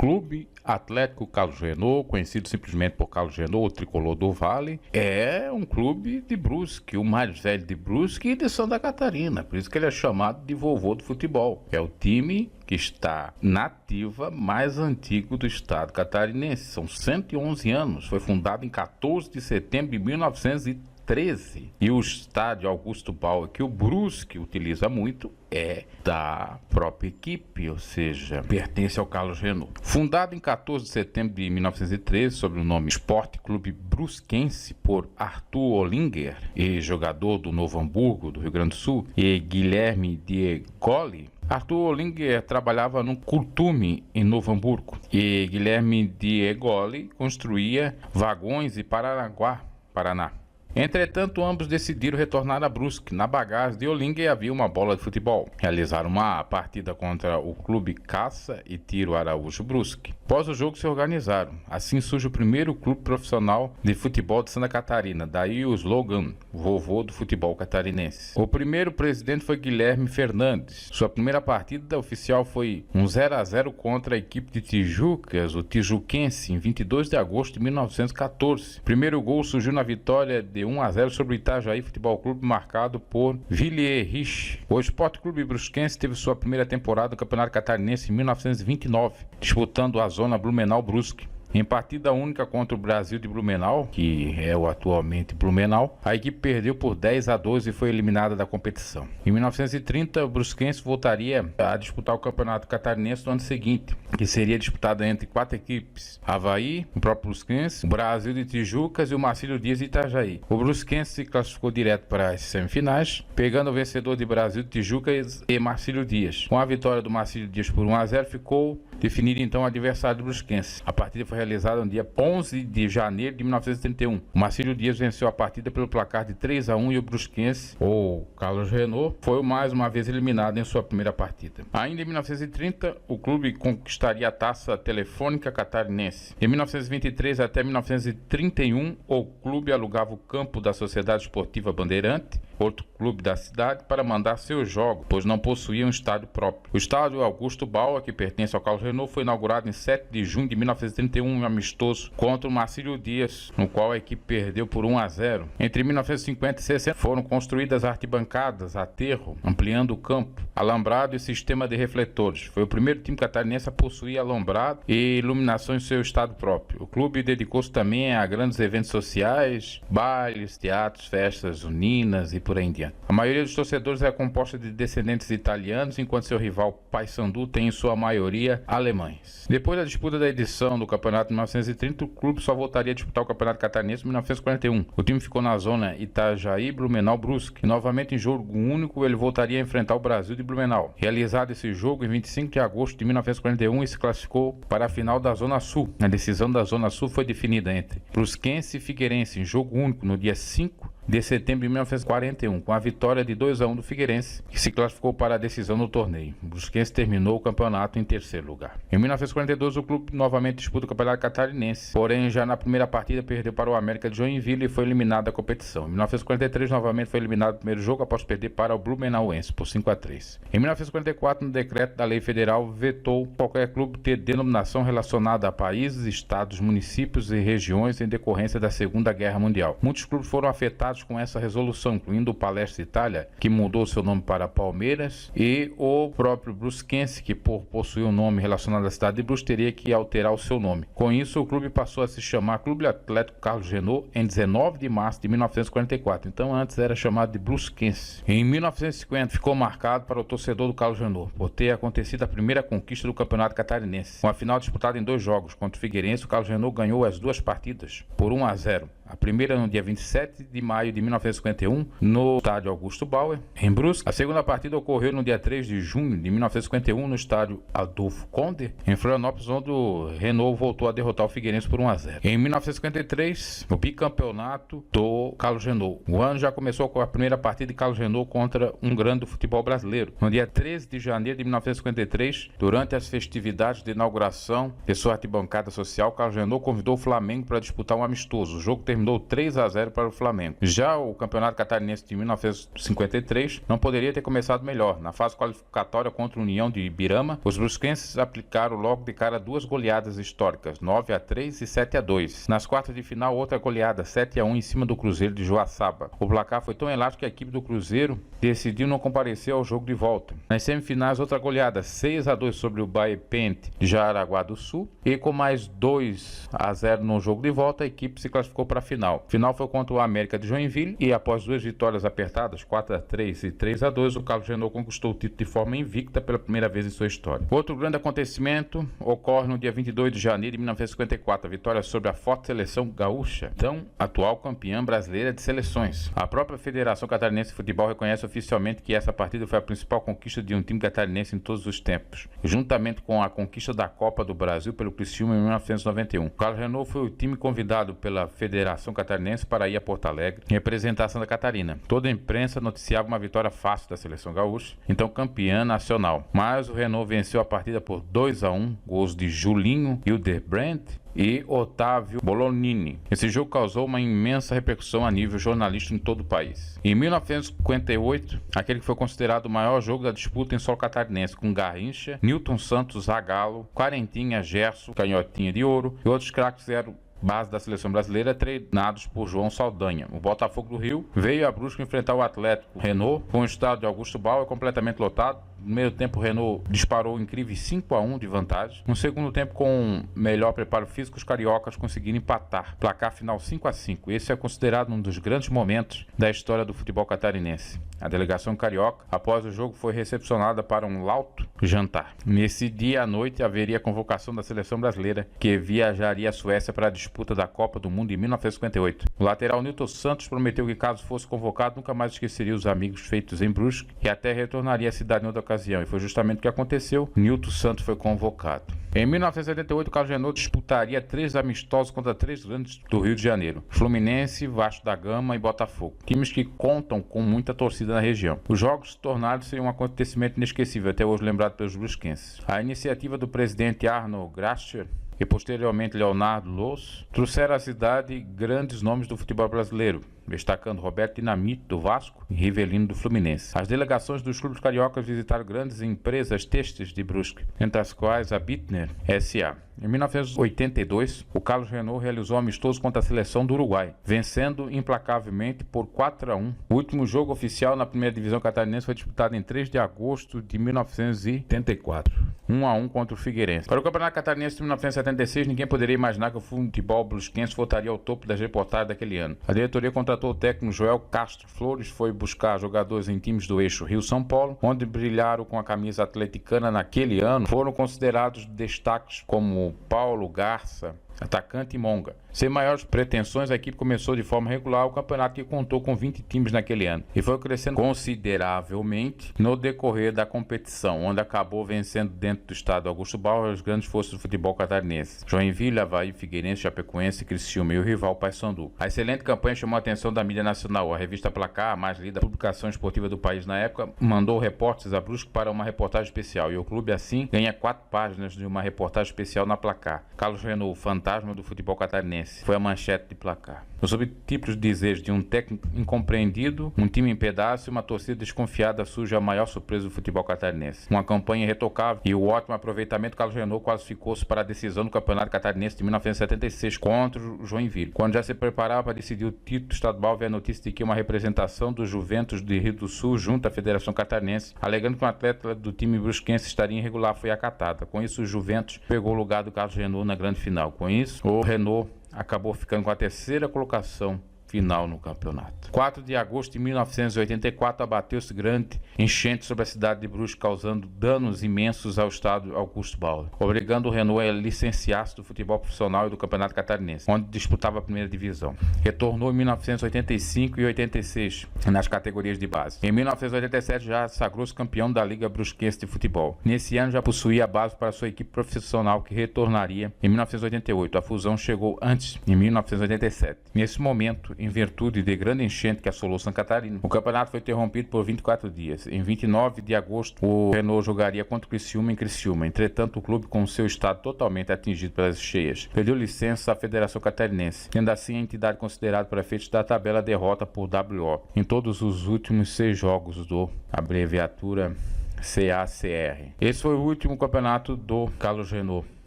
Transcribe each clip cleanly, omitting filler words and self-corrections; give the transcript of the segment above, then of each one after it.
Clube Atlético Carlos Renault, conhecido simplesmente por Carlos Renault, o tricolor do Vale, é um clube de Brusque, o mais velho de Brusque e de Santa Catarina. Por isso que ele é chamado de vovô do futebol. É o time que está na ativa mais antigo do estado catarinense. São 111 anos. Foi fundado em 14 de setembro de 1913. E o estádio Augusto Bauer, que o Brusque utiliza muito, é da própria equipe, ou seja, pertence ao Carlos Renault. Fundado em 14 de setembro de 1913, sob o nome Esporte Clube Brusquense, por Arthur Ollinger, ex-jogador do Novo Hamburgo, do Rio Grande do Sul, e Guilherme Diegoli. Arthur Ollinger trabalhava no Curtume, em Novo Hamburgo, e Guilherme Diegoli construía vagões em Paranaguá, Paraná. Entretanto, ambos decidiram retornar a Brusque. Na bagagem de Ollinger havia uma bola de futebol. Realizaram uma partida contra o Clube Caça e Tiro Araújo Brusque. Após o jogo se organizaram. Assim surge o primeiro clube profissional de futebol de Santa Catarina. Daí o slogan, vovô do futebol catarinense. O primeiro presidente foi Guilherme Fernandes. Sua primeira partida oficial foi um 0-0 contra a equipe de Tijucas, o Tijuquense, em 22 de agosto de 1914. O primeiro gol surgiu na vitória de 1-0 sobre o Itajaí Futebol Clube, marcado por Villiers Rich. O Esporte Clube Brusquense teve sua primeira temporada no Campeonato Catarinense em 1929, disputando a zona Blumenau-Brusque. Em partida única contra o Brasil de Blumenau, que é o atualmente Blumenau, a equipe perdeu por 10-2 e foi eliminada da competição. Em 1930, o Brusquense voltaria a disputar o Campeonato Catarinense no ano seguinte, que seria disputado entre 4 equipes: Avaí, o próprio Brusquense, o Brasil de Tijucas e o Marcílio Dias de Itajaí. O Brusquense se classificou direto para as semifinais, pegando o vencedor de Brasil de Tijucas e Marcílio Dias. Com a vitória do Marcílio Dias por 1-0, ficou definido então o adversário do Brusquense. A partida foi realizada no dia 11 de janeiro de 1931. O Marcílio Dias venceu a partida pelo placar de 3-1 e o Brusquense, ou Carlos Renault, foi mais uma vez eliminado em sua primeira partida. Ainda em 1930, o clube conquistaria a Taça Telefônica Catarinense. Em 1923 até 1931, o clube alugava o campo da Sociedade Esportiva Bandeirante, outro clube da cidade, para mandar seus jogos, pois não possuía um estádio próprio. O estádio Augusto Bauer, que pertence ao Carlos Renault, foi inaugurado em 7 de junho de 1931, um amistoso contra o Marcílio Dias, no qual a equipe perdeu por 1-0. Entre 1950 e 60 foram construídas arquibancadas, aterro, ampliando o campo, alambrado e sistema de refletores. Foi o primeiro time catarinense a possuir alambrado e iluminação em seu estado próprio. O clube dedicou-se também a grandes eventos sociais, bailes, teatros, festas juninas e por aí em diante. A maioria dos torcedores é composta de descendentes italianos, enquanto seu rival Paysandu tem em sua maioria alemães. Depois da disputa da edição do campeonato de 1930, o clube só voltaria a disputar o campeonato catarinense em 1941. O time ficou na zona Itajaí, Blumenau, Brusque. E novamente em jogo único ele voltaria a enfrentar o Brasil de Blumenau. Realizado esse jogo em 25 de agosto de 1941 e se classificou para a final da Zona Sul. A decisão da Zona Sul foi definida entre Brusquense e Figueirense em jogo único no dia 5 de setembro de 1941, com a vitória de 2-1 do Figueirense, que se classificou para a decisão do torneio. O Brusquense terminou o campeonato em terceiro lugar. Em 1942, o clube novamente disputa o campeonato catarinense, porém já na primeira partida perdeu para o América de Joinville e foi eliminado da competição. Em 1943, novamente foi eliminado no primeiro jogo após perder para o Blumenauense por 5-3. Em 1944, no decreto da lei federal, vetou qualquer clube ter denominação relacionada a países, estados, municípios e regiões em decorrência da Segunda Guerra Mundial. Muitos clubes foram afetados com essa resolução, incluindo o Palestra Itália, que mudou seu nome para Palmeiras, e o próprio Brusquense, que por possuir um nome relacionado à cidade de Brusque, teria que alterar o seu nome. Com isso, o clube passou a se chamar Clube Atlético Carlos Renault em 19 de março de 1944. Então, antes era chamado de Brusquense. Em 1950, ficou marcado para o torcedor do Carlos Renault, por ter acontecido a primeira conquista do Campeonato Catarinense. Com a final disputada em 2 jogos contra o Figueirense, o Carlos Renault ganhou as 2 partidas por 1-0. A primeira no dia 27 de maio de 1951, no estádio Augusto Bauer, em Brusque. A segunda partida ocorreu no dia 3 de junho de 1951, no estádio Adolfo Conde, em Florianópolis, onde o Renault voltou a derrotar o Figueirense por 1-0. Em 1953, o bicampeonato do Carlos Renault. O ano já começou com a primeira partida de Carlos Renault contra um grande do futebol brasileiro. No dia 13 de janeiro de 1953, durante as festividades de inauguração de sua arquibancada social, Carlos Renault convidou o Flamengo para disputar um amistoso. O jogo terminou terminou 3-0 para o Flamengo. Já o Campeonato Catarinense de 1953 não poderia ter começado melhor. Na fase qualificatória contra a União de Ibirama, os brusquenses aplicaram logo de cara duas goleadas históricas, 9-3 e 7-2. Nas quartas de final, outra goleada, 7-1 em cima do Cruzeiro de Joaçaba. O placar foi tão elástico que a equipe do Cruzeiro decidiu não comparecer ao jogo de volta. Nas semifinais, outra goleada, 6-2 sobre o Baepente de Jaraguá do Sul, e com mais 2-0 no jogo de volta, a equipe se classificou para a final. A final foi contra o América de Joinville e após duas vitórias apertadas, 4-3 e 3-2, o Carlos Renault conquistou o título de forma invicta pela primeira vez em sua história. Outro grande acontecimento ocorre no dia 22 de janeiro de 1954, a vitória sobre a forte seleção gaúcha, então atual campeã brasileira de seleções. A própria Federação Catarinense de Futebol reconhece oficialmente que essa partida foi a principal conquista de um time catarinense em todos os tempos, juntamente com a conquista da Copa do Brasil pelo Criciúma em 1991. O Carlos Renault foi o time convidado pela Federação Catarinense para ir a Porto Alegre em representação da Catarina. Toda a imprensa noticiava uma vitória fácil da seleção gaúcha, então campeã nacional. Mas o Renault venceu a partida por 2-1, gols de Julinho Hildebrand e Otávio Bolognini. Esse jogo causou uma imensa repercussão a nível jornalístico em todo o país. Em 1958, aquele que foi considerado o maior jogo da disputa em solo catarinense, com Garrincha, Nilton Santos, Zagallo, Quarentinha, Gerson, Canhotinha de Ouro e outros craques eram base da seleção brasileira, treinados por João Saldanha. O Botafogo do Rio veio a Brusque enfrentar o Atlético Renault com o estádio de Augusto Bauer completamente lotado. No meio tempo, o Renault disparou incríveis 5-1 de vantagem. No segundo tempo, com melhor preparo físico, os cariocas conseguiram empatar. Placar final 5-5. Esse é considerado um dos grandes momentos da história do futebol catarinense. A delegação carioca, após o jogo, foi recepcionada para um lauto jantar. Nesse dia à noite, haveria a convocação da seleção brasileira, que viajaria à Suécia para a disputa da Copa do Mundo em 1958. O lateral Nilton Santos prometeu que, caso fosse convocado, nunca mais esqueceria os amigos feitos em Brusque e até retornaria à cidade em outra ocasião. E foi justamente o que aconteceu. Nilton Santos foi convocado. Em 1978, o Carlos Renault disputaria 3 amistosos contra 3 grandes do Rio de Janeiro: Fluminense, Vasco da Gama e Botafogo, times que contam com muita torcida na região. Os jogos tornaram-se um acontecimento inesquecível, até hoje lembrado pelos brusquenses. A iniciativa do presidente Arno Gracier e posteriormente Leonardo Loos trouxeram à cidade grandes nomes do futebol brasileiro, destacando Roberto Dinamite do Vasco e Rivelino do Fluminense. As delegações dos clubes cariocas visitaram grandes empresas têxteis de Brusque, entre as quais a Bittner S.A. Em 1982, o Carlos Renault realizou um amistoso contra a seleção do Uruguai, vencendo implacavelmente por 4-1. O último jogo oficial na primeira divisão catarinense foi disputado em 3 de agosto de 1984, 1-1 contra o Figueirense. Para o Campeonato Catarinense de 1976, ninguém poderia imaginar que o futebol brusquense voltaria ao topo das reportagens daquele ano. A diretoria contratou o técnico Joel Castro Flores, foi buscar jogadores em times do eixo Rio-São Paulo, onde brilharam com a camisa atleticana naquele ano. Foram considerados destaques como Paulo Garça, atacante e Monga. Sem maiores pretensões, a equipe começou de forma regular o campeonato, que contou com 20 times naquele ano e foi crescendo consideravelmente no decorrer da competição, onde acabou vencendo dentro do estado Augusto Bauer as grandes forças do futebol catarinense: Joinville, Avaí, Figueirense, Chapecoense, Criciúma e o rival Paysandu. A excelente campanha chamou a atenção da mídia nacional. A revista Placar, a mais lida publicação esportiva do país na época, mandou repórteres a Brusque para uma reportagem especial, e o clube assim ganha 4 páginas de uma reportagem especial na Placar. Carlos Renault, fantasma do futebol catarinense, foi a manchete de Placar. Os subtítulos dizem: de um técnico incompreendido, um time em pedaço e uma torcida desconfiada, surge a maior surpresa do futebol catarinense. Uma campanha irretocável e o ótimo aproveitamento, Carlos Renault classificou-se para a decisão do Campeonato Catarinense de 1976 contra o Joinville. Quando já se preparava para decidir o título estadual, veio a notícia de que uma representação do Juventus de Rio do Sul junto à Federação Catarinense, alegando que um atleta do time brusquense estaria irregular, foi acatada. Com isso, o Juventus pegou o lugar do Carlos Renault na grande final. Com isso, o Renault acabou ficando com a 3ª colocação final no campeonato. 4 de agosto de 1984, abateu-se grande enchente sobre a cidade de Brusque, causando danos imensos ao estádio Augusto Bauer, obrigando o Renault a licenciar-se do futebol profissional e do Campeonato Catarinense, onde disputava a primeira divisão. Retornou em 1985 e 86 nas categorias de base. Em 1987 já sagrou-se campeão da Liga Brusquense de Futebol. Nesse ano já possuía a base para sua equipe profissional, que retornaria em 1988. A fusão chegou antes, em 1987. Nesse momento, em virtude de grande enchente que assolou Santa Catarina. O campeonato foi interrompido por 24 dias. Em 29 de agosto, o Renault jogaria contra o Criciúma em Criciúma. Entretanto, o clube, com seu estado totalmente atingido pelas cheias, perdeu licença à Federação Catarinense. Tendo assim, a entidade considerada para efeitos da tabela derrota por WO em todos os últimos 6 jogos do abreviatura CACR. Esse foi o último campeonato do Carlos Renault.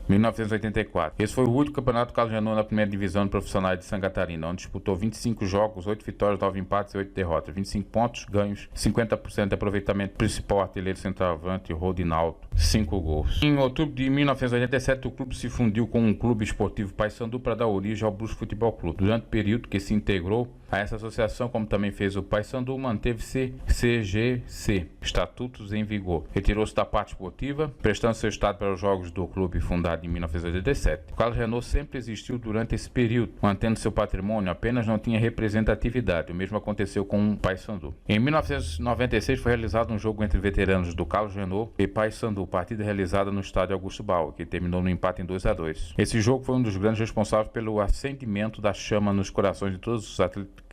1984. Esse foi o último campeonato do Carlos Renault na primeira divisão profissional de Santa Catarina, onde disputou 25 jogos, 8 vitórias, 9 empates e 8 derrotas, 25 pontos ganhos, 50% de aproveitamento, principal artilheiro centroavante Rodinaldo, 5 gols. Em outubro de 1987, o clube se fundiu com o Clube Esportivo Paysandu para dar origem ao Brusque Futebol Clube. Durante o período que se integrou a essa associação, como também fez o Paysandu, manteve-se CGC, estatutos em vigor. Retirou-se da parte esportiva, prestando seu estado para os jogos do clube fundado em 1987. O Carlos Renault sempre existiu durante esse período, mantendo seu patrimônio, apenas não tinha representatividade. O mesmo aconteceu com o Paysandu. Em 1996 foi realizado um jogo entre veteranos do Carlos Renault e Paysandu, partida realizada no estádio Augusto Bauer, que terminou no empate em 2-2. Esse jogo foi um dos grandes responsáveis pelo acendimento da chama nos corações de todos os atletas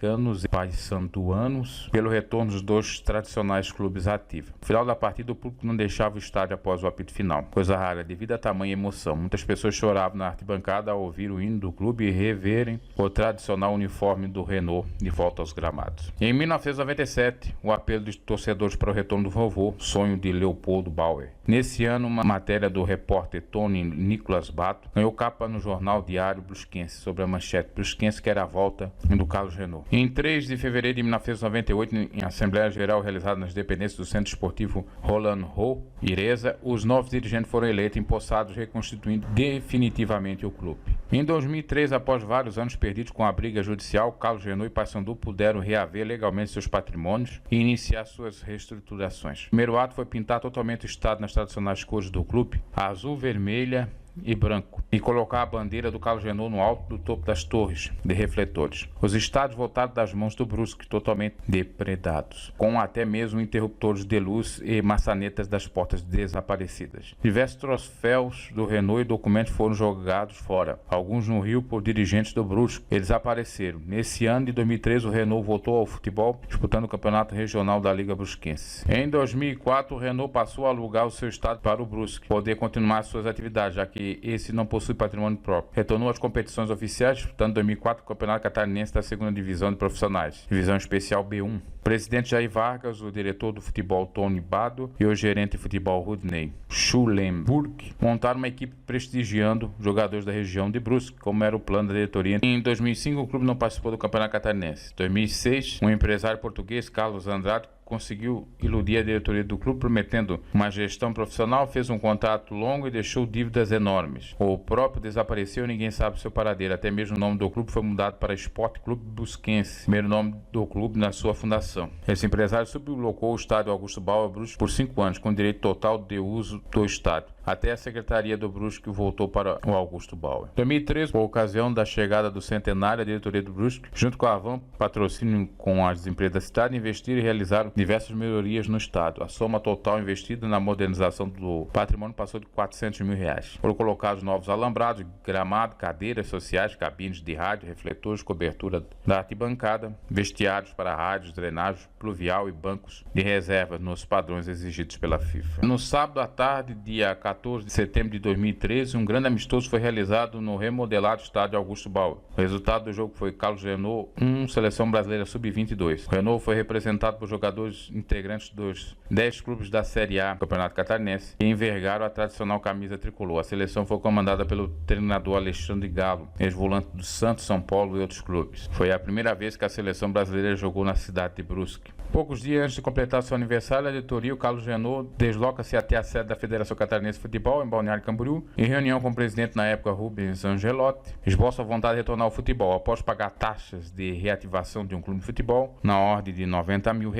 e paysanduanos pelo retorno dos dois tradicionais clubes ativos. No final da partida, o público não deixava o estádio após o apito final, coisa rara devido a tamanha emoção. Muitas pessoas choravam na arquibancada ao ouvir o hino do clube e reverem o tradicional uniforme do Renault de volta aos gramados. Em 1997, o apelo dos torcedores para o retorno do vovô, sonho de Leopoldo Bauer. Nesse ano, uma matéria do repórter Tony Nicolas Bato ganhou capa no jornal Diário Brusquense sobre a manchete Brusquense que era a volta do Carlos Renault. Em 3 de fevereiro de 1998, em Assembleia Geral realizada nas dependências do Centro Esportivo Roland Rô, Ireza, os novos dirigentes foram eleitos e empossados, reconstituindo definitivamente o clube. Em 2003, após vários anos perdidos com a briga judicial, Carlos Renault e Paysandu puderam reaver legalmente seus patrimônios e iniciar suas reestruturações. O primeiro ato foi pintar totalmente o estado nas tradicionais cores do clube, azul, vermelha e branco, e colocar a bandeira do Carlos Renault no alto do topo das torres de refletores. Os estádios voltados das mãos do Brusque, totalmente depredados, com até mesmo interruptores de luz e maçanetas das portas desaparecidas. Diversos troféus do Renault e documentos foram jogados fora, alguns no Rio por dirigentes do Brusque. Eles desapareceram. Nesse ano de 2013, o Renault voltou ao futebol, disputando o campeonato regional da Liga Brusquense. Em 2004, o Renault passou a alugar o seu estádio para o Brusque poder continuar suas atividades, já que esse não possui patrimônio próprio. Retornou às competições oficiais, disputando em 2004 o Campeonato Catarinense da 2ª Divisão de Profissionais, Divisão Especial B1. O presidente Jair Vargas, o diretor do futebol Tony Bado e o gerente de futebol Rudney Schulenburg montaram uma equipe prestigiando jogadores da região de Brusque, como era o plano da diretoria. Em 2005, o clube não participou do Campeonato Catarinense. Em 2006, um empresário português, Carlos Andrade, conseguiu iludir a diretoria do clube, prometendo uma gestão profissional, fez um contrato longo e deixou dívidas enormes. O próprio desapareceu e ninguém sabe seu paradeiro. Até mesmo o nome do clube foi mudado para Esporte Clube Brusquense, primeiro nome do clube na sua fundação. Esse empresário sublocou o estádio Augusto Bauer Brusque por 5 anos, com direito total de uso do estádio, até a secretaria do Brusque voltou para o Augusto Bauer. Em 2013, por ocasião da chegada do centenário, a diretoria do Brusque, junto com a Avan, patrocínio com as empresas da cidade, investiram e realizaram diversas melhorias no estado. A soma total investida na modernização do patrimônio passou de R$400 mil. Foram colocados novos alambrados, gramado, cadeiras sociais, cabines de rádio, refletores, cobertura da arquibancada, vestiários para rádios, drenagem pluvial e bancos de reserva nos padrões exigidos pela FIFA. No sábado à tarde, dia 14 de setembro de 2013, um grande amistoso foi realizado no remodelado estádio Augusto Bauer. O resultado do jogo foi Carlos Renault 1, Seleção Brasileira Sub-22. O Renault foi representado por jogadores integrantes dos 10 clubes da Série A do Campeonato Catarinense que envergaram a tradicional camisa tricolor. A seleção foi comandada pelo treinador Alexandre Galo, ex-volante do Santos, São Paulo e outros clubes. Foi a primeira vez que a seleção brasileira jogou na cidade de Brusque. Poucos dias antes de completar seu aniversário, a diretoria, o Carlos Renault, desloca-se até a sede da Federação Catarinense de Futebol, em Balneário Camboriú. Em reunião com o presidente na época, Rubens Angelotti, esboça a vontade de retornar ao futebol. Após pagar taxas de reativação de um clube de futebol, na ordem de R$90 mil,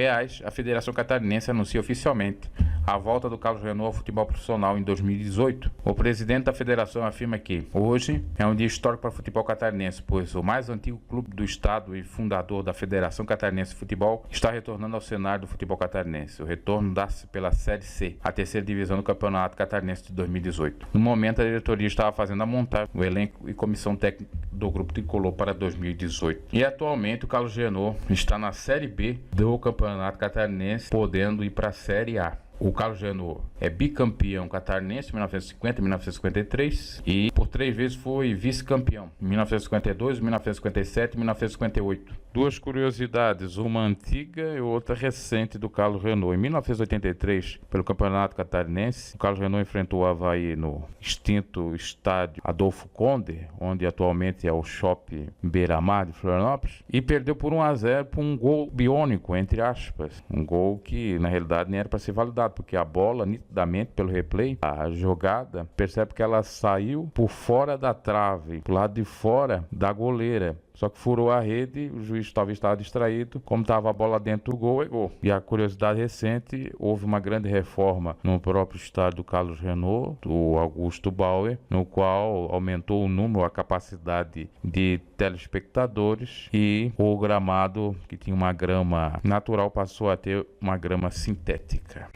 a Federação Catarinense anuncia oficialmente a volta do Carlos Renault ao futebol profissional em 2018. O presidente da federação afirma que hoje é um dia histórico para o futebol catarinense, pois o mais antigo clube do estado e fundador da Federação Catarinense de Futebol está retornando ao cenário do futebol catarinense. O retorno dá-se pela Série C, a terceira divisão do Campeonato Catarinense Catarinense de 2018. No momento, a diretoria estava fazendo a montagem do elenco e comissão técnica do Grupo Tricolor para 2018. E atualmente o Carlos Genot está na Série B do Campeonato Catarinense, podendo ir para a Série A. O Carlos Genot é bicampeão catarinense em 1950 e 1953 e por 3 vezes foi vice-campeão em 1952, 1957 e 1958. Duas curiosidades, uma antiga e outra recente do Carlos Genot. Em 1983, pelo Campeonato Catarinense, o Carlos Genot enfrentou o Avaí no extinto estádio Adolfo Conde, onde atualmente é o Shopping Beira-Mar de Florianópolis, e perdeu por 1-0 por um gol biônico, entre aspas. Um gol que, na realidade, nem era para ser validado, porque a bola, nitidamente, pelo replay, a jogada, percebe que ela saiu por fora da trave, pro lado de fora da goleira. Só que furou a rede, o juiz talvez estava distraído, como estava a bola dentro do gol, é gol. E a curiosidade recente, houve uma grande reforma no próprio estádio do Carlos Genot, do Augusto Bauer, no qual aumentou o número, a capacidade de telespectadores, e o gramado, que tinha uma grama natural, passou a ter uma grama sintética.